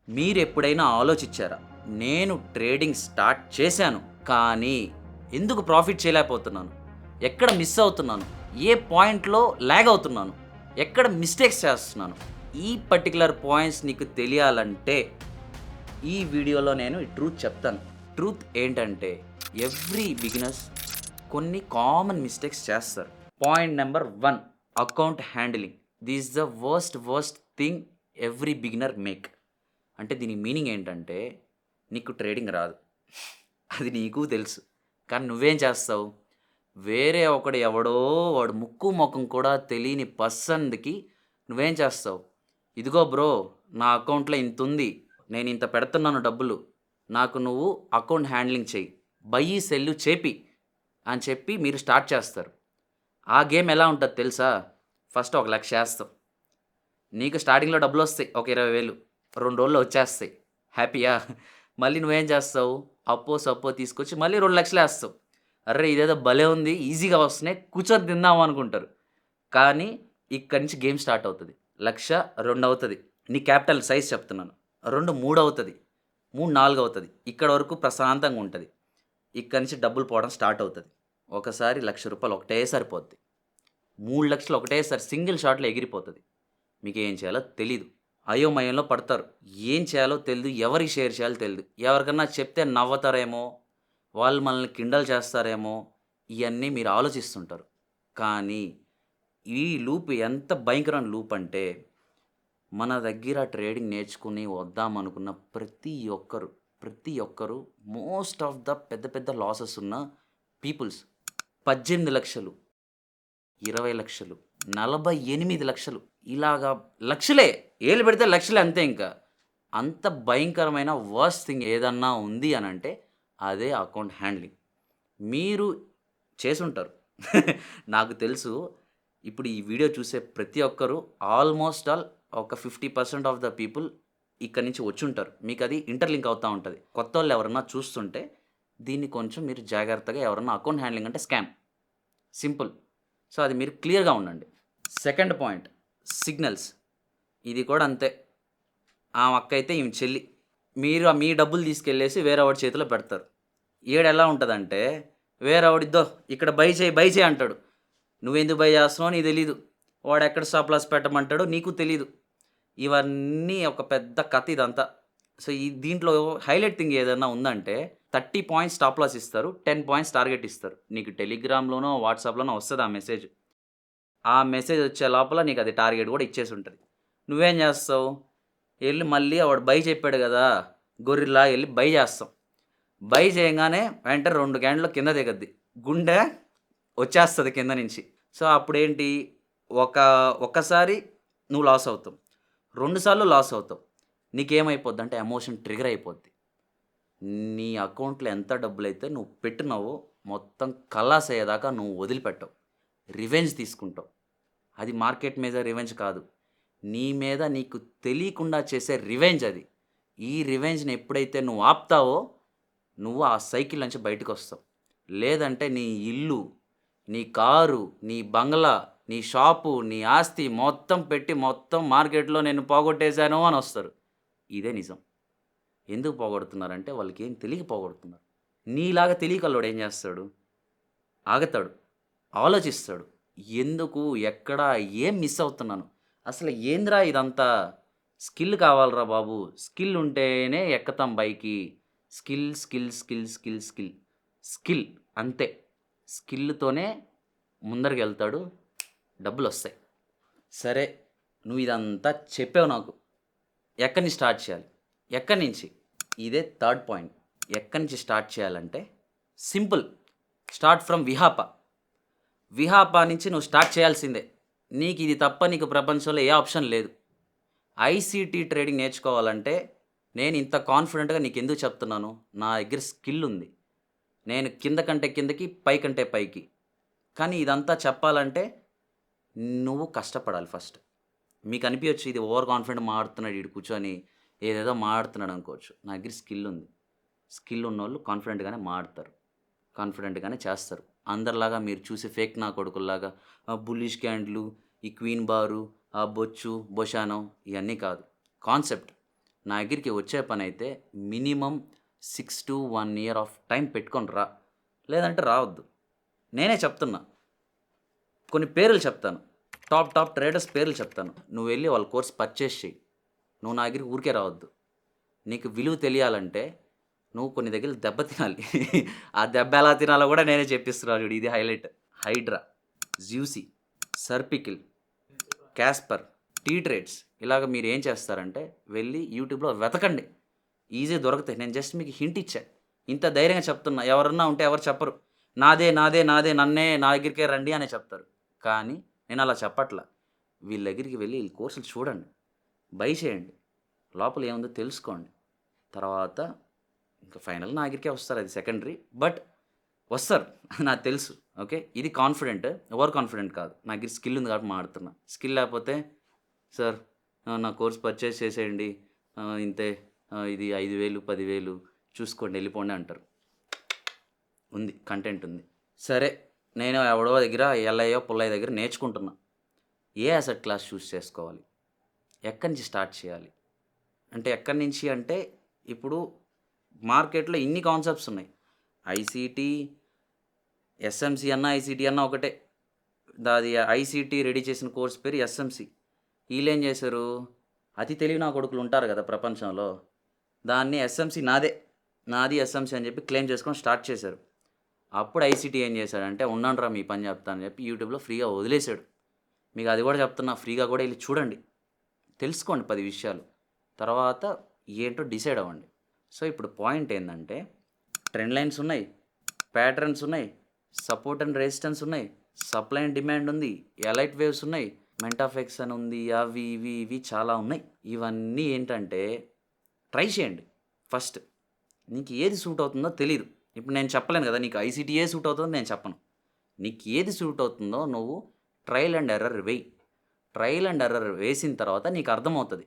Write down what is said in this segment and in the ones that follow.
మీరెప్పుడైనా ఆలోచించారా? నేను ట్రేడింగ్ స్టార్ట్ చేశాను. కానీ ఎందుకు ప్రాఫిట్ చేయలేకపోతున్నాను? ఎక్కడ మిస్ అవుతున్నాను? ఏ పాయింట్‌లో లాగ్ అవుతున్నాను? ఎక్కడ మిస్టేక్స్ చేస్తున్నాను? ఈ పర్టిక్యులర్ పాయింట్స్ నీకు తెలియాలంటే ఈ వీడియోలో నేను ఈ ట్రూత్ చెప్తాను. ట్రూత్ ఏంటంటే ఎవ్రీ బిగినర్స్ కొన్ని కామన్ మిస్టేక్స్ చేస్తారు. Point number 1 account handling. This the worst thing every beginner make. అంటే దీని మీనింగ్ ఏంటంటే నీకు ట్రేడింగ్ రాదు. అది నీకు తెలుసు. కానీ నువ్వేం చేస్తావు? వేరే ఒకడు ఎవడో వాడు ముక్కు మొఖం కూడా తెలియని పర్సన్‌కి నువ్వేం చేస్తావు? ఇదిగో బ్రో నా అకౌంట్‌లో ఇంతుంది. నేను ఇంత పెడుతున్నాను డబ్బులు. నాకు నువ్వు అకౌంట్ హ్యాండ్లింగ్ చెయ్యి. బయ్యి, సెల్లు చేపి అని చెప్పి మీరు స్టార్ట్ చేస్తారు. ఆ గేమ్ ఎలా ఉంటది తెలుసా? ఫస్ట్ ఒక 1,00,000 ఏస్తావు. నీకు స్టార్టింగ్‌లో డబ్బులొస్తాయి. ఒక 20,000 2 రోజుల్లో వచ్చేస్తాయి. హ్యాపీయా? మళ్ళీ నువ్వేం చేస్తావు? అప్పో సప్పో తీసుకొచ్చి మళ్ళీ 2,00,000 ఏస్తావు. అర్రె! ఇదేదో భలే ఉంది. ఈజీగా వస్తున్నాయి. కూర్చొని తిందాం అనుకుంటారు. కానీ ఇక్కడి నుంచి గేమ్ స్టార్ట్ అవుతది. 1,00,000 2 అవుతది. నీ క్యాపిటల్ సైజ్ చెప్తున్నాను. 2 3 అవుతది. 3 4 అవుతది. ఇక్కడ వరకు ప్రశాంతంగా ఉంటది. ఇక్కడి నుంచి డబ్బులు పోవడం స్టార్ట్ అవుతది. ఒకసారి రూ. 1,00,000 ఒకటేసారి పోద్ది. 3,00,000 ఒకటేసారి సింగిల్ షాట్‌లో ఎగిరిపోతది. మీకేం చేయాలో తెలీదు. అయోమయంలో పడతారు. ఏం చేయాలో తెలీదు. ఎవరికి షేర్ చేయాలో తెలీదు. ఎవరికన్నా చెప్తే నవ్వుతారేమో, వాళ్ళు మనల్ని కిండల్ చేస్తారేమో, ఇయన్నీ మీరు ఆలోచిస్తుంటారు. కానీ ఈ లూప్ ఎంత భయంకరమైన లూప్ అంటే, మన దగ్గర ట్రేడింగ్ నేర్చుకుని వద్దామనుకున్న ప్రతి ఒక్కరు మోస్ట్ ఆఫ్ ద పెద్ద పెద్ద లాసెస్ ఉన్న పీపుల్స్ 18,00,000 20,00,000 48,00,000 ఇలాగా లక్షలే. ఏళ్ళు పెడితే లక్షలే అంతే ఇంకా. అంత భయంకరమైన వర్స్ట్ థింగ్ ఏదన్నా ఉంది అనంటే అదే అకౌంట్ హ్యాండ్లింగ్. మీరు చేసుంటారు. నాకు తెలుసు. ఇప్పుడు ఈ వీడియో చూసే ప్రతి ఒక్కరు ఆల్మోస్ట్ ఆల్ ఒక 50% ఆఫ్ ద పీపుల్ ఇక్కడి నుంచి వచ్చుంటారు. మీకది ఇంటర్‌లింక్ అవుతా ఉంటది. కొత్తోళ్ళు ఎవరన్నా చూస్తుంటే దీన్ని కొంచెం మీరు జాగ్రత్తగా ఎవరన్నా అకౌంట్ హ్యాండ్లింగ్ అంటే స్కామ్. సింపుల్. సో, అది మీరు క్లియర్‌గా ఉండండి. Second point signals. ఇది కూడా అంతే. ఆమె అక్కయితే ఈమె చెల్లి. మీరు మీ డబ్బులు తీసుకెళ్ళేసి వేరేవాడి చేతిలో పెడతారు. ఈడెలా ఉంటదంటే వేరేవాడు ఇక్కడ బై చేయి అంటాడు. నువ్వెందుకు బై చేస్తున్నావో నీకు తెలీదు. వాడెక్కడ స్టాప్ లాస్ పెట్టమంటాడో నీకు తెలీదు. ఇవన్నీ ఒక పెద్ద కథ ఇదంతా. సో, దీంట్లో హైలైట్ థింగ్ ఏదన్నా ఉందంటే 30 పాయింట్స్ స్టాప్ లాస్ ఇస్తారు. 10 పాయింట్స్ టార్గెట్ ఇస్తారు. నీకు టెలిగ్రామ్‌లోనో, వాట్సాప్‌లోనో వస్తది ఆ మెసేజ్. ఆ మెసేజ్ వచ్చే లోపల నీకది టార్గెట్ గూడా ఇచ్చేసుంటది. నువ్వేం జేస్తావు? ఎళ్లి మళ్ళీ వాడు బై చెప్పాడు గదా! గొర్రెల్లాగా ఎళ్లి బై జేస్తాం. బై చేయంగానే వెంటనే 2 గంటల్లో కింద దిగద్ది. గుండె వచ్చేస్తది కింద నుంచి. సో, అప్పుడేంటి ఒక ఒక్కసారి నువ్వు లాస్ అవుతావు. 2 సార్లు లాస్ అవుతావు. నీకేమైపోద్దంటే ఎమోషన్ ట్రిగ్గర్ అయిపోద్ది. నీ అకౌంట్‌లో ఎంత డబ్బులైతే నువ్వు పెట్టినావో మొత్తం ఖలాస్ అయ్యేదాకా నువ్వు వదిలిపెట్టవు. రివెంజ్ తీసుకుంటావు. అది మార్కెట్ మీద రివెంజ్ కాదు. నీ మీద నీకు తెలియకుండా చేసే రివెంజ్ అది. ఈ రివెంజ్‌ని ఎప్పుడైతే నువ్వు ఆపుతావో, నువ్వు ఆ సైకిల్ నుంచి బయటకొస్తావు. లేదంటే నీ ఇల్లు, నీ కారు, నీ బంగ్లా, నీ షాపు, నీ ఆస్తి మొత్తం పెట్టి మొత్తం మార్కెట్‌లో నేను పోగొట్టేసాను అనొస్తారు. ఇదే నిజం. ఎందుకు పోగొడుతున్నారంటే వాళ్ళకేం తెలియక పోగొడుతున్నారు. నీలాగా తెలియకల్లోడు ఏం చేస్తాడు? ఆగుతాడు. ఆలోచిస్తాడు. ఎందుకు? ఎక్కడ? ఏం మిస్ అవుతున్నాను? అసలు ఏందిరా ఇదంతా? స్కిల్ కావాలిరా బాబు! స్కిల్ ఉంటేనే ఎక్కుతాం పైకి. Skill, skill, skill, skill, skill. Skill అంతే. స్కిల్‌తోనే ముందరకెళ్తాడు. డబ్బులొస్తాయి. సరే, నువ్వు ఇదంతా చెప్పావు నాకు. ఎక్కడి నుంచి స్టార్ట్ చేయాలి? ఎక్కడి నుంచి? ఇదే థర్డ్ పాయింట్. ఎక్కడి నుంచి స్టార్ట్ చేయాలంటే సింపుల్. స్టార్ట్ ఫ్రమ్ విహాప. విహాప నుంచి నువ్వు స్టార్ట్ చేయాల్సిందే. నీకిది తప్ప నీకు ప్రపంచంలో ఏ ఆప్షన్ లేదు. ఐసీటీ ట్రేడింగ్ నేర్చుకోవాలంటే నేను ఇంత కాన్ఫిడెంట్‌గా నీకెందుకు చెప్తున్నాను? నా దగ్గర స్కిల్ ఉంది. నేను కింద కంటే కిందకి, పై కంటే పైకి. కానీ ఇదంతా చెప్పాలంటే నువ్వు కష్టపడాలి ఫస్ట్. మీకనిపియొచ్చు ఇది ఓవర్ కాన్ఫిడెంట్ మాట్లాడుతున్నాడు ఈడు కూర్చొని, ఏదేదో మాట్లాడుతున్నాడు అనుకోవచ్చు. నా దగ్గర స్కిల్ ఉంది. స్కిల్ ఉన్నోళ్ళు కాన్ఫిడెంట్‌గానే మాటడతారు. కాన్ఫిడెంట్‌గానే చేస్తారు. అందరిలాగా మీరు చూసే ఫేక్ నా కొడుకుల్లాగా బుల్లిష్ క్యాండిలు, ఈ క్వీన్ బారు, ఆ బొచ్చు, బొషానో ఇయన్నీ కాదు. కాన్సెప్ట్. నా దగ్గరికి వచ్చే పని అయితే minimum 6 to 1 year of time పెట్టుకొని రా. లేదంటే రావద్దు. నేనే చెప్తున్నా. కొన్ని పేర్లు చెప్తాను. టాప్ ట్రేడర్స్ పేర్లు చెప్తాను. నువ్వు వెళ్లి వాళ్ళ కోర్స్ పర్చేస్ చెయ్యి. నువ్వు నా దగ్గరికి ఊరికే రావద్దు. నీకు విలువ తెలియాలంటే నువ్వు కొన్ని దగ్గర దెబ్బ తినాలి. ఆ దెబ్బ ఎలా తినాలో కూడా నేనే చెప్పిస్తున్నా చూడు. ఇది హైలైట్. హైడ్రా, జ్యూసీ, సర్పికిల్, క్యాస్పర్, టీ ట్రేడ్స్ ఇలాగ మీరు ఏం చేస్తారంటే వెళ్ళి యూట్యూబ్లో వెతకండి. ఈజీ దొరుకుతాయి. నేను జస్ట్ మీకు హింట్ ఇచ్చా. ఇంత ధైర్యంగా చెప్తున్నా. ఎవరన్నా ఉంటే ఎవరు చెప్పరు. నాదే నన్నే నా దగ్గరికే రండి అనే చెప్తారు. కానీ నేను అలా చెప్పట్లా. వీళ్ళ దగ్గరికి వెళ్ళి వీళ్ళ కోర్సులు చూడండి. బై చేయండి. లోపల ఏముందో తెలుసుకోండి. తర్వాత ఇంకా ఫైనల్ నా దగ్గరికే వస్తారు. అది సెకండరీ. బట్ వస్తారు. నాకు తెలుసు. ఓకే. ఇది కాన్ఫిడెంట్. ఓవర్ కాన్ఫిడెంట్ కాదు. నా దగ్గర స్కిల్ ఉంది కాబట్టి మాట్లాడుతున్నా. స్కిల్ లేకపోతే సార్ నా కోర్స్ పర్చేస్ చేసేయండి. ఇంతే ఇది 5,000 10,000 చూసుకోండి వెళ్ళిపోండి అంటారు. ఉంది. కంటెంట్ ఉంది. సరే నేను ఎవడో దగ్గర ఎల్ఐయో పుల్లయ్య దగ్గర నేర్చుకుంటున్నా. ఏ అసెట్ క్లాస్ చూస్ చేసుకోవాలి? ఎక్కడి నుంచి స్టార్ట్ చేయాలి? అంటే ఎక్కడి నుంచి అంటే ఇప్పుడు మార్కెట్లో ఇన్ని కాన్సెప్ట్స్ ఉన్నాయి. ఐసీటీ, ఎస్ఎంసీ అన్న ఐసీటీ అన్న ఒకటే. దాది ఐసీటీ రెడీ చేసిన కోర్స్ పేరు ఎస్ఎంసీ. వీళ్ళేం చేశారు? అతి తెలివి నా కొడుకులు ఉంటారు కదా ప్రపంచంలో. దాన్ని ఎస్ఎంసీ నాది ఎస్ఎంసీ అని చెప్పి క్లెయిమ్ చేసుకొని స్టార్ట్ చేశారు. అప్పుడు ఐసీటీ ఏం చేశాడంటే ఉండండిరా మీ పని చెప్తా అని చెప్పి యూట్యూబ్లో ఫ్రీగా వదిలేశాడు. మీకు అది కూడా చెప్తున్నా. ఫ్రీగా కూడా వెళ్ళి చూడండి. తెలుసుకోండి 10 విషయాలు. తర్వాత ఏంటో డిసైడ్ అవ్వండి. సో ఇప్పుడు పాయింట్ ఏంటంటే ట్రెండ్ లైన్స్ ఉన్నాయి, ప్యాటర్న్స్ ఉన్నాయి, సపోర్ట్ అండ్ రెసిస్టెన్స్ ఉన్నాయి, సప్లై అండ్ డిమాండ్ ఉంది, ఎలైట్ వేవ్స్ ఉన్నాయి, మెంటాఫెక్స్ అని ఉంది, అవి ఇవి చాలా ఉన్నాయి. ఇవన్నీ ఏంటంటే ట్రై చేయండి. ఫస్ట్ నీకు ఏది సూట్ అవుతుందో తెలియదు. ఇప్పుడు నేను చెప్పలేను కదా నీకు ఐసీటీ ఏ సూట్ అవుతుందో నేను చెప్పను. నీకు ఏది సూట్ అవుతుందో నువ్వు ట్రయల్ అండ్ ఎర్రర్ వేయి. ట్రయల్ అండ్ ఎర్రర్ వేసిన తర్వాత నీకు అర్థమవుతుంది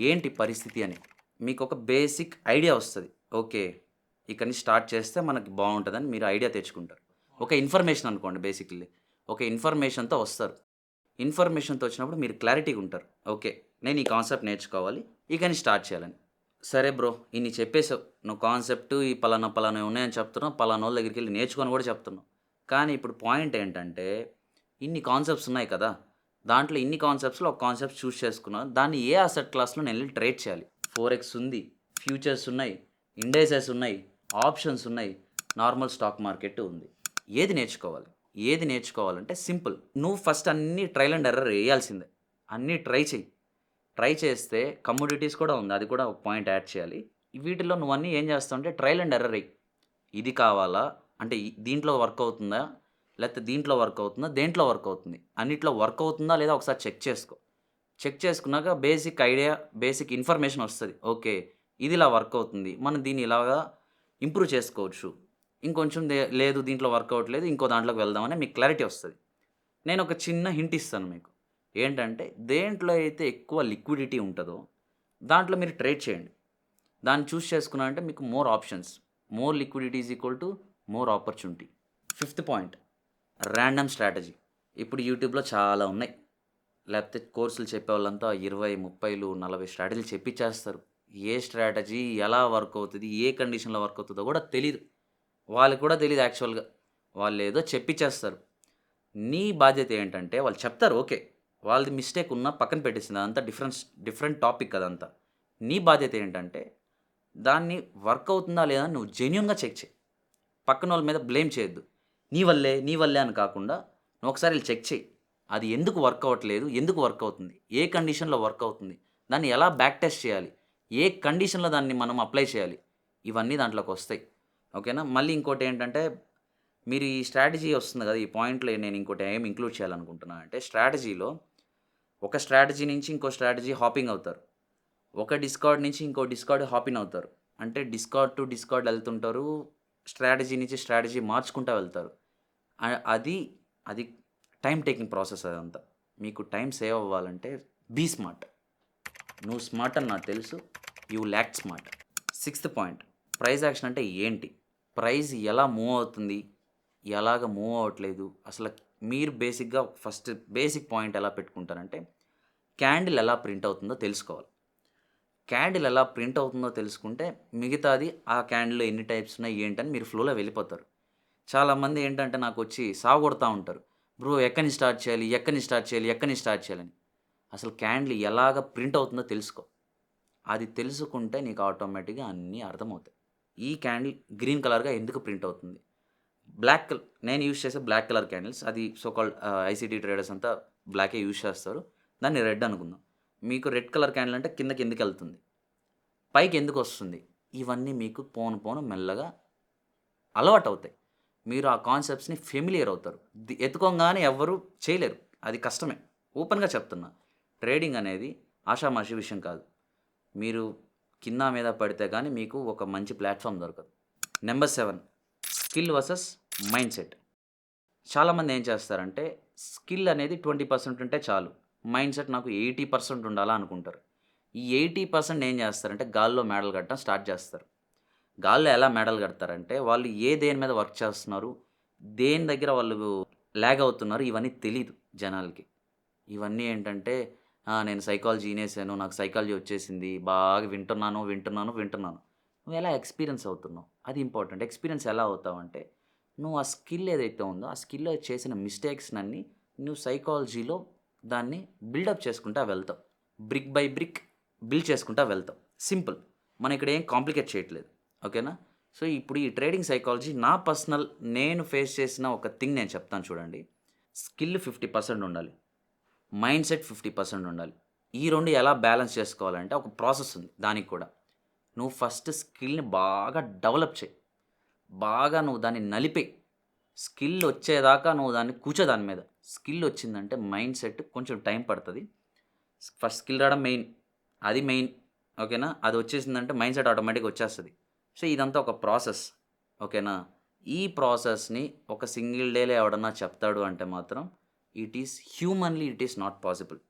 ఏంటి పరిస్థితి అని. మీకు ఒక బేసిక్ ఐడియా వస్తుంది. ఓకే ఇక్కడి నుంచి స్టార్ట్ చేస్తే మనకి బాగుంటుందని మీరు ఐడియా తెచ్చుకుంటారు. ఒక ఇన్ఫర్మేషన్ అనుకోండి. బేసిక్లీ ఒక ఇన్ఫర్మేషన్తో వస్తారు. ఇన్ఫర్మేషన్తో వచ్చినప్పుడు మీరు క్లారిటీగా ఉంటారు. ఓకే నేను ఈ కాన్సెప్ట్ నేర్చుకోవాలి, ఇకని స్టార్ట్ చేయాలని. సరే బ్రో ఇన్ని చెప్పేసావు. నువ్వు కాన్సెప్ట్ ఈ పలానా ఉన్నాయని చెప్తున్నావు. పలానా వాళ్ళ దగ్గరికి వెళ్ళి నేర్చుకొని కూడా చెప్తున్నావు. కానీ ఇప్పుడు పాయింట్ ఏంటంటే ఇన్ని కాన్సెప్ట్స్ ఉన్నాయి కదా. దాంట్లో ఇన్ని కాన్సెప్ట్స్లో ఒక కాన్సెప్ట్ చూస్ చేసుకున్నాను. దాన్ని ఏ అసెట్ క్లాస్లో నేను వెళ్ళి ట్రేడ్ చేయాలి? ఫోరెక్స్ ఉంది, ఫ్యూచర్స్ ఉన్నాయి, ఇండెక్సెస్ ఉన్నాయి, ఆప్షన్స్ ఉన్నాయి, నార్మల్ స్టాక్ మార్కెట్ ఉంది. ఏది నేర్చుకోవాలి? ఏది నేర్చుకోవాలంటే సింపుల్. నువ్వు ఫస్ట్ అన్ని ట్రయల్ అండ్ ఎర్రర్ వేయాల్సిందే. అన్నీ ట్రై చెయ్యి. ట్రై చేస్తే కమోడిటీస్ కూడా ఉంది. అది కూడా ఒక పాయింట్ యాడ్ చేయాలి. వీటిలో నువ్వు అన్నీ ఏం చేస్తావు అంటే ట్రయల్ అండ్ ఎర్రర్ వేయి. ఇది కావాలా అంటే దీంట్లో వర్క్ అవుతుందా, లేకపోతే దీంట్లో వర్క్ అవుతుందా, దేంట్లో వర్క్ అవుతుంది, అన్నిట్లో వర్క్ అవుతుందా లేదా ఒకసారి చెక్ చేసుకో. చెక్ చేసుకున్నాక బేసిక్ ఐడియా, బేసిక్ ఇన్ఫర్మేషన్ వస్తుంది. ఓకే ఇది ఇలా వర్క్ అవుతుంది, మనం దీన్ని ఇలాగా ఇంప్రూవ్ చేసుకోవచ్చు. ఇంకొంచెం లేదు దీంట్లో వర్క్ అవ్వట్లేదు, ఇంకో దాంట్లోకి వెళ్దామని మీకు క్లారిటీ వస్తుంది. నేను ఒక చిన్న హింట్ ఇస్తాను మీకు. ఏంటంటే దేంట్లో అయితే ఎక్కువ లిక్విడిటీ ఉంటుందో దాంట్లో మీరు ట్రేడ్ చేయండి. దాన్ని చూస్ చేసుకున్నారంటే మీకు more options. More liquidity is equal to more opportunity. 5th point random strategy. ఇప్పుడు యూట్యూబ్లో చాలా ఉన్నాయి. లేకపోతే కోర్సులు చెప్పే వాళ్ళంతా 20, 30, 40 స్ట్రాటజీలు చెప్పిచ్చేస్తారు. ఏ స్ట్రాటజీ ఎలా వర్క్ అవుతుంది, ఏ కండిషన్లో వర్క్ అవుతుందో కూడా తెలీదు. వాళ్ళకి కూడా తెలీదు యాక్చువల్గా. వాళ్ళు ఏదో చెప్పిచ్చేస్తారు. నీ బాధ్యత ఏంటంటే వాళ్ళు చెప్తారు ఓకే, వాళ్ళది మిస్టేక్ ఉన్నా పక్కన పెట్టేసింది. అదంతా డిఫరెంట్ టాపిక్ అదంతా. నీ బాధ్యత ఏంటంటే దాన్ని వర్క్ అవుతుందా లేదా అని నువ్వు జెన్యూన్గా చెక్ చేయి. పక్కన వాళ్ళ మీద బ్లేమ్ చేయొద్దు. నీ వల్లే అని కాకుండా నువ్వు ఒకసారి వెళ్ళి చెక్ చేయి. అది ఎందుకు వర్క్ అవ్వట్లేదు, ఎందుకు వర్క్ అవుతుంది, ఏ కండిషన్లో వర్క్ అవుతుంది, దాన్ని ఎలా బ్యాక్ టెస్ట్ చేయాలి, ఏ కండిషన్లో దాన్ని మనం అప్లై చేయాలి, ఇవన్నీ దాంట్లోకి వస్తాయి. ఓకేనా. మళ్ళీ ఇంకోటి ఏంటంటే మీరు ఈ స్ట్రాటజీ వస్తుంది కదా, ఈ పాయింట్లో నేను ఇంకోటి ఏం ఇంక్లూడ్ చేయాలనుకుంటున్నాను అంటే స్ట్రాటజీలో ఒక స్ట్రాటజీ నుంచి ఇంకో స్ట్రాటజీ హాపింగ్ అవుతారు. ఒక డిస్కార్డ్ నుంచి ఇంకో డిస్కార్డ్ హాపింగ్ అవుతారు. అంటే డిస్కార్డ్ టు డిస్కార్డ్ వెళ్తుంటారు. స్ట్రాటజీ నుంచి స్ట్రాటజీ మార్చుకుంటూ వెళ్తారు. అది అది టైం టేకింగ్ ప్రాసెస్. అదంతా మీకు టైం సేవ్ అవ్వాలంటే బీ స్మార్ట్. నువ్వు స్మార్ట్ అని నాకు తెలుసు. You lakh smart. 6th point price action అంటే ఏంటి, ప్రైస్ ఎలా మూవ్ అవుతుంది, ఎలాగ మూవ్ అవ్వట్లేదు, అసలు మీరు బేసిక్గా బేసిక్ పాయింట్ ఎలా పెట్టుకుంటారంటే క్యాండిల్ ఎలా ప్రింట్ అవుతుందో తెలుసుకోవాలి. క్యాండిల్ ఎలా ప్రింట్ అవుతుందో తెలుసుకుంటే మిగతాది ఆ క్యాండిల్‌లో ఎన్ని టైప్స్ ఉన్నాయి ఏంటని మీరు ఫ్లోలో వెళ్ళిపోతారు. చాలామంది ఏంటంటే నాకొచ్చి సావగొడతా ఉంటారు. బ్రో ఎక్కడి నుంచి స్టార్ట్ చేయాలి? ఎక్కడి నుంచి స్టార్ట్ చేయాలి? ఎక్కడి నుంచి స్టార్ట్ చేయాలని? అసలు క్యాండిల్ ఎలాగా ప్రింట్ అవుతుందో తెలుసుకో. అది తెలుసుకుంటే నీకు ఆటోమేటిక్‌గా అన్నీ అర్థమవుతాయి. ఈ క్యాండిల్ గ్రీన్ కలర్‌గా ఎందుకు ప్రింట్ అవుతుంది? నేను యూజ్ చేసే బ్లాక్ కలర్ క్యాండిల్స్. అది సో కాల్డ్ ఐసీటీ ట్రేడర్స్ అంతా బ్లాకే యూజ్ చేస్తారు. దాన్ని రెడ్ అనుకుందాం. మీకు రెడ్ కలర్ క్యాండిల్ అంటే కిందకి ఎందుకెళ్తుంది? పైకి ఎందుకొస్తుంది? ఇవన్నీ మీకు పోను పోను మెల్లగా అలవాటవుతాయి. మీరు ఆ కాన్సెప్ట్స్‌ని ఫెమిలియర్ అవుతారు. ఎత్తుకోంగానే ఎవ్వరు చేయలేరు. అది కష్టమే. ఓపెన్‌గా చెప్తున్నా. ట్రేడింగ్ అనేది ఆషామాషీ విషయం కాదు. మీరు కింద మీద పడితే గానీ మీకు ఒక మంచి ప్లాట్‌ఫార్మ్ దొరకదు. Number 7 skill versus mindset. చాలామంది ఏం చేస్తారంటే స్కిల్ అనేది 20% ఉంటే చాలు. మైండ్‌సెట్ నాకు 80% ఉండాలా అనుకుంటారు. ఈ 80% ఏం చేస్తారంటే గాల్లో మేడలు కట్టడం స్టార్ట్ చేస్తారు. గాల్లో ఎలా మేడలు కడతారంటే వాళ్ళు దేని మీద వర్క్ చేస్తున్నారు, దేని దగ్గర వాళ్ళు ల్యాగ్ అవుతున్నారు ఇవన్నీ తెలీదు జనాలకి. ఇవన్నీ ఏంటంటే నేను సైకాలజీ ఇనేసాను. నాకు సైకాలజీ వచ్చేసింది. బాగా వింటున్నాను. నువ్వెలా ఎక్స్‌పీరియన్స్ అవుతున్నావు? అది ఇంపార్టెంట్. ఎక్స్‌పీరియన్స్ ఎలా అవుతావంటే, నువ్వు ఆ స్కిల్ ఏదైతే ఉందో, ఆ స్కిల్‌లో చేసిన మిస్టేక్స్‌నన్నీ నువ్వు సైకాలజీలో దాన్ని బిల్డప్ చేసుకుంటా వెళ్తావు. బ్రిక్ బై బ్రిక్ బిల్డ్ చేసుకుంటా వెళ్తావు. సింపుల్. మనం ఇక్కడ ఏం కాంప్లికేట్ చేయట్లేదు. ఓకేనా? సో, ఇప్పుడు ఈ ట్రేడింగ్ సైకాలజీ నేను ఫేస్ చేసిన ఒక థింగ్ నేను చెప్తాను చూడండి. స్కిల్ 50% ఉండాలి. మైండ్‌సెట్ 50% ఉండాలి. ఈ 2 ఎలా బ్యాలెన్స్ చేసుకోవాలంటే ఒక ప్రాసెస్ ఉంది దానికి కూడా. నువ్వు ఫస్ట్ స్కిల్‌ని బాగా డెవలప్ చెయి. బాగా నువ్వు దాన్ని నలిపేయి. స్కిల్ వచ్చేదాకా నువ్వు దాని మీద. స్కిల్ వచ్చిందంటే మైండ్‌సెట్ కొంచెం టైం పడతది. ఫస్ట్ స్కిల్ రావడం మెయిన్. అది మెయిన్. ఓకేనా? అది వచ్చేసిందంటే మైండ్‌సెట్ ఆటోమేటిక్‌గా వచ్చేస్తది. సో, ఇదంతా ఒక ప్రాసెస్. ఓకేనా? ఈ ప్రాసెస్‌ని ఒక సింగిల్ డేలో ఎవడన్నా చెప్తాడు అంటే మాత్రం ఇట్ ఈస్ నాట్ పాసిబుల్.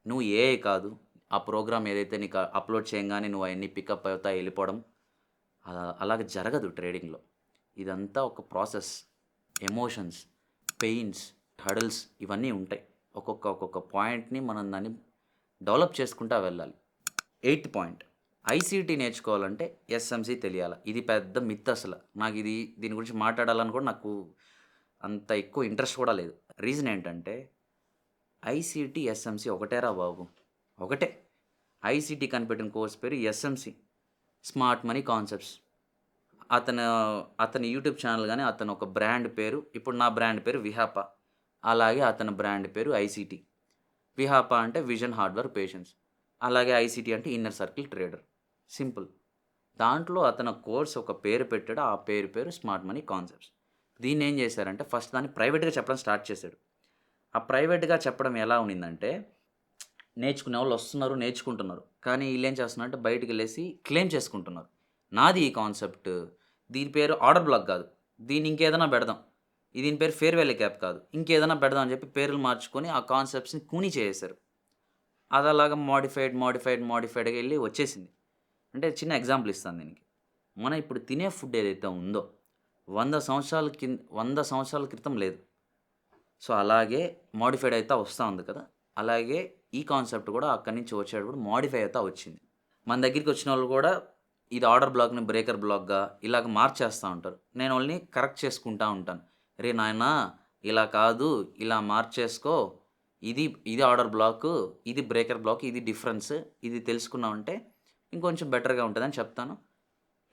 నువ్వు ఏఐ కాదు. ఆ ప్రోగ్రామ్ ఏదైతే నీకు అప్‌లోడ్ చేయంగానే నువ్వు అయన్నీ పికప్ అవుతా ఎళ్ళిపోవడం అలాగ జరగదు ట్రేడింగ్‌లో. ఇదంతా ఒక ప్రాసెస్. ఎమోషన్స్, పెయిన్స్, హర్డిల్స్ ఇవన్నీ ఉంటాయి. ఒక్కొక్క పాయింట్‌ని మనం దాన్ని డెవలప్ చేసుకుంటా వెళ్ళాలి. 8థ్ పాయింట్ ఐసీటీ నేర్చుకోవాలంటే ఎస్ఎంసీ తెలియాల. ఇది పెద్ద మిత్ అసల. దీని గురించి మాట్లాడాలని కూడా నాకు అంత ఎక్కువ ఇంట్రెస్ట్ కూడా లేదు. రీజన్ ఏంటంటే ఐసీటీ, ఎస్ఎంసీ ఒకటేరా బాబు! ఒకటే. ఐసీటీ కనిపెట్టిన కోర్స్ పేరు ఎస్ఎంసీ. Smart money concepts. అతను అతని యూట్యూబ్ ఛానల్ గాని, అతను ఒక బ్రాండ్ పేరు ఇప్పుడు నా బ్రాండ్ పేరు విహాప. అలాగే అతని బ్రాండ్ పేరు ఐసీటీ. విహాప అంటే విజన్, హార్డ్‌వేర్, పేషెన్స్. అలాగే ఐసీటీ అంటే ఇన్నర్ సర్కిల్ ట్రేడర్. సింపుల్. దాంట్లో అతను కోర్స్ ఒక పేరు పెట్టాడు. ఆ పేరు స్మార్ట్ మనీ కాన్సెప్ట్స్. దీన్నేం చేశారంటే ఫస్ట్ దాన్ని ప్రైవేట్‌గా చెప్పడం స్టార్ట్ చేశాడు. ఆ ప్రైవేట్‌గా చెప్పడం ఎలా ఉండిందంటే నేర్చుకునేవాళ్ళు వస్తున్నారు, నేర్చుకుంటున్నారు. కానీ ఈళ్ళేం చేస్తున్నారంటే బయటికెళ్ళేసి క్లెయిమ్ చేసుకుంటున్నారు. నాది ఈ కాన్సెప్ట్. దీని పేరు ఆర్డర్ బ్లాక్ గాదు. దీన్ని ఇంకేదైనా బెడదాం. దీని పేరు ఫేర్‌వెల్ క్యాప్ కాదు. ఇంకేదైనా పెడదాం అని చెప్పి పేర్లు మార్చుకొని ఆ కాన్సెప్ట్స్‌ని కూనీ చేసేశారు. అదలాగా మోడిఫైడ్‌గా ఎళ్లి వచ్చేసింది. అంటే చిన్న ఎగ్జాంపుల్ ఇస్తాను దీనికి. మనం ఇప్పుడు తినే ఫుడ్ ఏదైతే ఉందో 100 సంవత్సరాల క్రితం లేదు. సో, అలాగే మోడిఫైడ్ అయితా వస్తా ఉంది కదా! అలాగే ఈ కాన్సెప్ట్ కూడా అక్కడి నుంచి వచ్చేటప్పుడు మోడిఫై అవుతా వచ్చింది. మన దగ్గరికి వచ్చినోళ్ళు కూడా ఇది ఆర్డర్ బ్లాక్‌ని బ్రేకర్ బ్లాక్‌గా ఇలాగ మార్చేస్తా ఉంటారు. నేను ఓళ్ళని కరెక్ట్ చేసుకుంటా ఉంటాను. "అరేయ్ నాయనా! ఇలా కాదు, ఇలా మార్చేసుకో. ఇది ఆర్డర్ బ్లాకు, ఇది బ్రేకర్ బ్లాక్, ఇది డిఫరెన్స్. ఇది తెలుసుకున్నావంటే ఇంకొంచెం బెటర్‌గా ఉంటదని" చెప్తాను.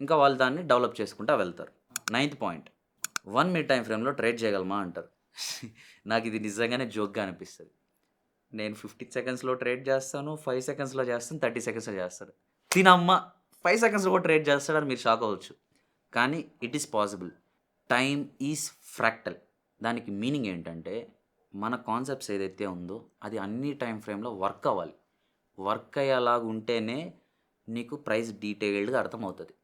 ఇంకా వాళ్ళు దాన్ని డెవలప్ చేసుకుంటా వెళ్తారు. 9థ్ పాయింట్ 1 మినిట్ టైమ్ ఫ్రేమ్‌లో ట్రేడ్ చేయగలమా అంటారు. నాకిది నిజంగానే జోక్‌గా అనిపిస్తది. నేను 15 సెకండ్స్‌లో ట్రేడ్ చేస్తాను, 5 సెకండ్స్‌లో చేస్తాను, 30 సెకండ్స్‌లో చేస్తాడు. దీనమ్మ 5 సెకండ్స్‌లో కూడా ట్రేడ్ చేస్తాడని మీరు షాక్ అవ్వచ్చు. కానీ it is possible. Time is fractal. దానికి మీనింగ్ ఏంటంటే మన కాన్సెప్ట్స్ ఏదైతే ఉందో అది అన్ని టైమ్ ఫ్రేమ్‌లో వర్క్ అవ్వాలి. వర్క్ అయ్యేలాగా ఉంటేనే నీకు ప్రైస్ డీటెయిల్డ్‌గా అర్థమవుతది.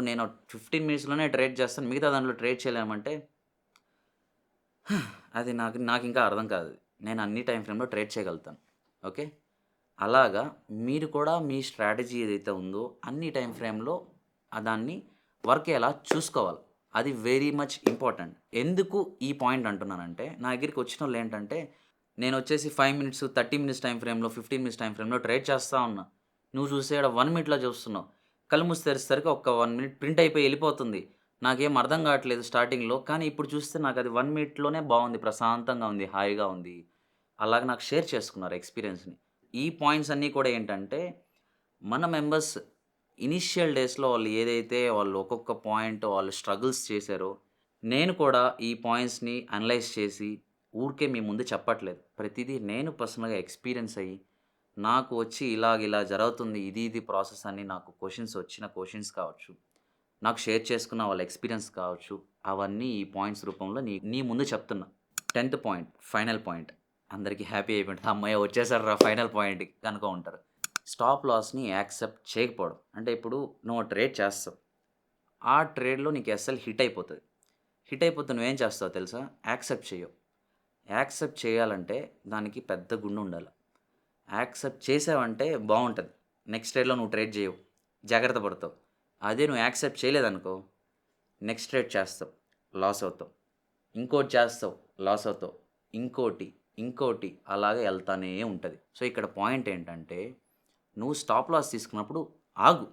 నేను 15 మినిట్స్‌లోనే ట్రేడ్ చేస్తాను. మిగతా దాంట్లో ట్రేడ్ చేయలేమంటే అది నాకింకా అర్థం కాదు. నేను అన్ని టైమ్ ఫ్రేమ్‌లో ట్రేడ్ చేయగలుగుతాను. ఓకే. అలాగా మీరు కూడా మీ స్ట్రాటజీ ఏదైతే ఉందో అన్ని టైమ్ ఫ్రేమ్‌లో దాన్ని వర్క్ అయ్యేలా చూసుకోవాలి. అది వెరీ మచ్ ఇంపార్టెంట్. ఎందుకు ఈ పాయింట్ అంటున్నానంటే నా దగ్గరికి వచ్చినోళ్ళేంటంటే నేనొచ్చేసి 5 మినిట్స్, 30 మినిట్స్ టైమ్ ఫ్రేమ్‌లో, 15 మినిట్స్ టైమ్ ఫ్రేమ్‌లో ట్రేడ్ చేస్తా ఉన్నా. నువ్వు చూస్తే ఆడ 1 మినిట్‌లో చూస్తున్నావు. కళ్ళు మూసి తెరిసేసరికి ఒక 1 మినిట్ ప్రింట్ అయిపోయి ఎళ్ళిపోతుంది. నాకేం అర్థం కావట్లేదు స్టార్టింగ్‌లో. కానీ ఇప్పుడు చూస్తే నాకది 1 మినిట్‌లోనే బావుంది. ప్రశాంతంగా ఉంది. హాయిగా ఉంది. అలాగ నాకు షేర్ చేసుకున్నారు ఎక్స్‌పీరియన్స్‌ని. ఈ పాయింట్స్ అన్నీ కూడా ఏంటంటే, మన మెంబర్స్ ఇనీషియల్ డేస్‌లో వాళ్ళు ఏదైతే వాళ్ళు ఒక్కొక్క పాయింట్ వాళ్ళు స్ట్రగుల్స్ చేశారో, నేను కూడా ఈ పాయింట్స్‌ని అనలైజ్ చేసి, ఊరికే మీ ముందు చెప్పట్లేదు. ప్రతిదీ నేను పర్సనల్‌గా ఎక్స్‌పీరియన్స్ అయ్యి, నాకు వచ్చి ఇలా జరుగుతుంది. ఇది ప్రాసెస్ అని నాకు వచ్చిన క్వెషన్స్ కావచ్చు, నాకు షేర్ చేసుకున్న వాళ్ళ ఎక్స్‌పీరియన్స్ కావచ్చు, అవన్నీ ఈ పాయింట్స్ రూపంలో నీ నీ ముందు చెప్తున్నా. 10థ్ పాయింట్, ఫైనల్ పాయింట్. అందరికి హ్యాపీ అయిపోయింది. హమ్మయ్య! వచ్చేసాడురా ఫైనల్ పాయింట్‌కి అనుకో ఉంటారు. స్టాప్ లాస్‌ని యాక్సెప్ట్ చేయకపోవడం. అంటే ఇప్పుడు నువ్వు ట్రేడ్ చేస్తావు. ఆ ట్రేడ్‌లో నీకు ఎస్ఎల్ హిట్ అయిపోతది. హిట్ అయిపోతే నువ్వేం చేస్తావో తెలుసా? యాక్సెప్ట్ చెయ్యవు. యాక్సెప్ట్ చేయాలంటే దానికి పెద్ద గుండె ఉండాలి. యాక్సెప్ట్ చేసావంటే బావుంటది. నెక్స్ట్ ట్రేడ్‌లో నువ్వు ట్రేడ్ చేయవు. జాగ్రత్త పడతావు. అదే నువ్వు యాక్సెప్ట్ చేయలేదనుకో, నెక్స్ట్ ట్రేడ్ చేస్తావు. లాస్ అవుతావు. ఇంకోటి చేస్తావు. లాస్ అవుతావు. ఇంకోటి అలాగే ఎళ్తానే ఉంటది. సో, ఇక్కడ పాయింట్ ఏంటంటే, నువ్వు స్టాప్ లాస్ తీసుకున్నప్పుడు ఆగు.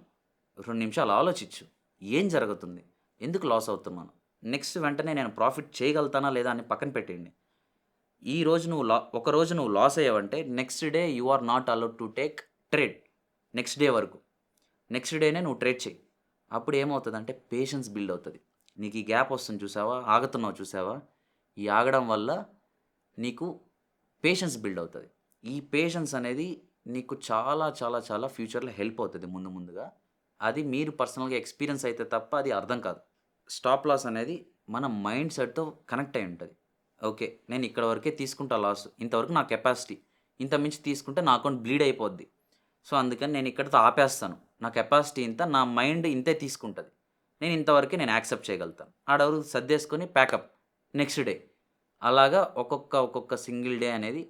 2 నిమిషాలు ఆలోచించు. ఏం జరుగుతుంది? ఎందుకు లాస్ అవుతున్నాను? నెక్స్ట్ వెంటనే నేను ప్రాఫిట్ చేయగలుగుతానా లేదా అని పక్కన పెట్టేయండి. ఈరోజు నువ్వు ఒకరోజు నువ్వు లాస్ అయ్యావంటే next day you are not allowed to take trade. Next day వరకు. నెక్స్ట్ డేనే నువ్వు ట్రేడ్ చెయి. అప్పుడు ఏమవుతదంటే పేషెన్స్ బిల్డ్ అవుతది. నీకు ఈ గ్యాప్ వస్తుంది చూసావా? ఆగుతున్నావు చూసావా? ఈ ఆగడం వల్ల నీకు పేషెన్స్ బిల్డ్ అవుతది. ఈ పేషెన్స్ అనేది నీకు చాలా ఫ్యూచర్‌లో హెల్ప్ అవుతది ముందుగా. అది మీరు పర్సనల్‌గా ఎక్స్‌పీరియన్స్ అయితే తప్ప అది అర్థం కాదు. స్టాప్ లాస్ అనేది మన మైండ్ సెట్‌తో కనెక్ట్ అయ్యి ఉంటది. ఓకే. నేను ఇక్కడ వరకే తీసుకుంటా లాస్. ఇంతవరకు నా కెపాసిటీ. ఇంతకు మించి తీసుకుంటే నా అకౌంట్ బ్లీడ్ అయిపోద్ది. సో, అందుకని నేను ఇక్కడితో ఆపేస్తాను. నా కెపాసిటీ ఇంత. నా మైండ్ ఇంతే తీసుకుంటది. నేను ఇంతవరకే నేను యాక్సెప్ట్ చేయగలుగుతాను. ఆడవరకు సర్దేసుకొని ప్యాకప్. Next day. అలాగా ఒక్కొక్క సింగిల్ డే అనేది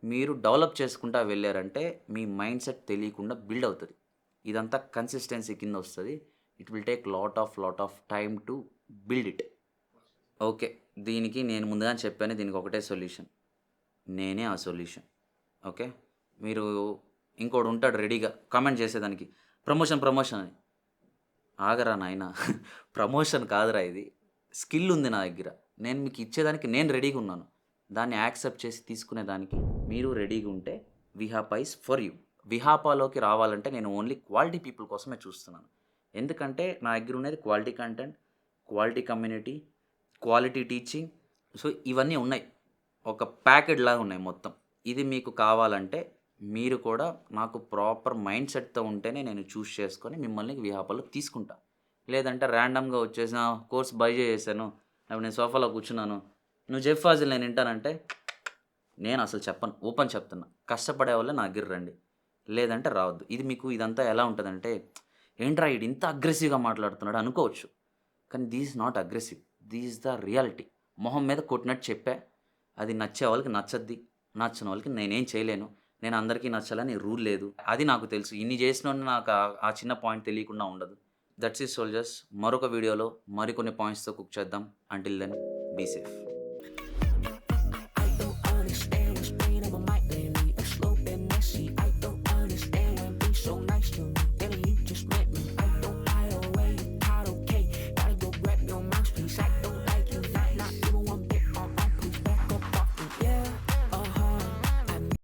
మీరు డెవలప్ చేసుకుంటా వెళ్లారంటే మీ మైండ్ సెట్ తెలియకుండా బిల్డ్ అవుతది. ఇదంతా కన్సిస్టెన్సీ కింద వస్తది. It will take lot of time to build it. Okay. దీనికి నేను ముందుగానే చెప్పాను. దీనికి ఒకటే సొల్యూషన్. నేనే ఆ సొల్యూషన్. ఓకే. మీరు ఇంకోడుంటాడు రెడీగా కామెంట్ చేసేదానికి. ప్రమోషన్ అని. ఆగరా నాయనా! ప్రమోషన్ కాదురా ఇది. స్కిల్ ఉంది నా దగ్గర. నేను మీకు ఇచ్చేదానికి నేను రెడీగా ఉన్నాను. దాన్ని యాక్సెప్ట్ చేసి తీసుకునేదానికి మీరు రెడీగా ఉంటే విహాపా ఈస్ ఫర్ యూ. విహాపాలోకి రావాలంటే నేను ఓన్లీ క్వాలిటీ పీపుల్ కోసమే చూస్తున్నాను. ఎందుకంటే నా దగ్గర ఉన్నది quality content, quality community, quality teaching. So, ఇవన్నీ ఉన్నాయి. ఒక ప్యాకేజ్ లాగా ఉన్నాయి మొత్తం. ఇది మీకు కావాలంటే మీరు కూడా నాకు ప్రాపర్ మైండ్ సెట్‌తో ఉంటేనే నేను చూజ్ చేసుకొని మిమ్మల్ని విహాపాలోకి తీసుకుంటా. లేదంటే ర్యాండమ్‌గా వచ్చేసి కోర్స్ బై చేసేసాను. అప్పుడు నేను సోఫాలో కూర్చున్నాను. నువ్వు చెప్పు ఫాజిల్ నేను వింటానంటే నేను అసలు చెప్పను. ఓపెన్ చెప్తున్నా. కష్టపడేవాళ్ళే నా దగ్గర రండి. లేదంటే రావద్దు. ఇది మీకు ఇదంతా ఎలా ఉంటదంటే, ఏంట్రా ఈడు ఇంత అగ్రెసివ్‌గా మాట్లాడుతున్నాడు అనుకోవచ్చు. కానీ this is not aggressive. This is the reality. మొహం మీద కొట్టినట్టు చెప్పా. అది నచ్చే వాళ్ళకి నచ్చద్ది. నచ్చని వాళ్ళకి నేనేం చేయలేను. నేను అందరికీ నచ్చాలని రూల్ లేదు. అది నాకు తెలుసు. ఇన్ని చేసినోడిని నాకు ఆ చిన్న పాయింట్ తెలియకుండా ఉండదు. That's it soldiers. మరొక వీడియోలో మరికొన్ని పాయింట్స్‌తో కుక్ చేద్దాం. Until then be safe.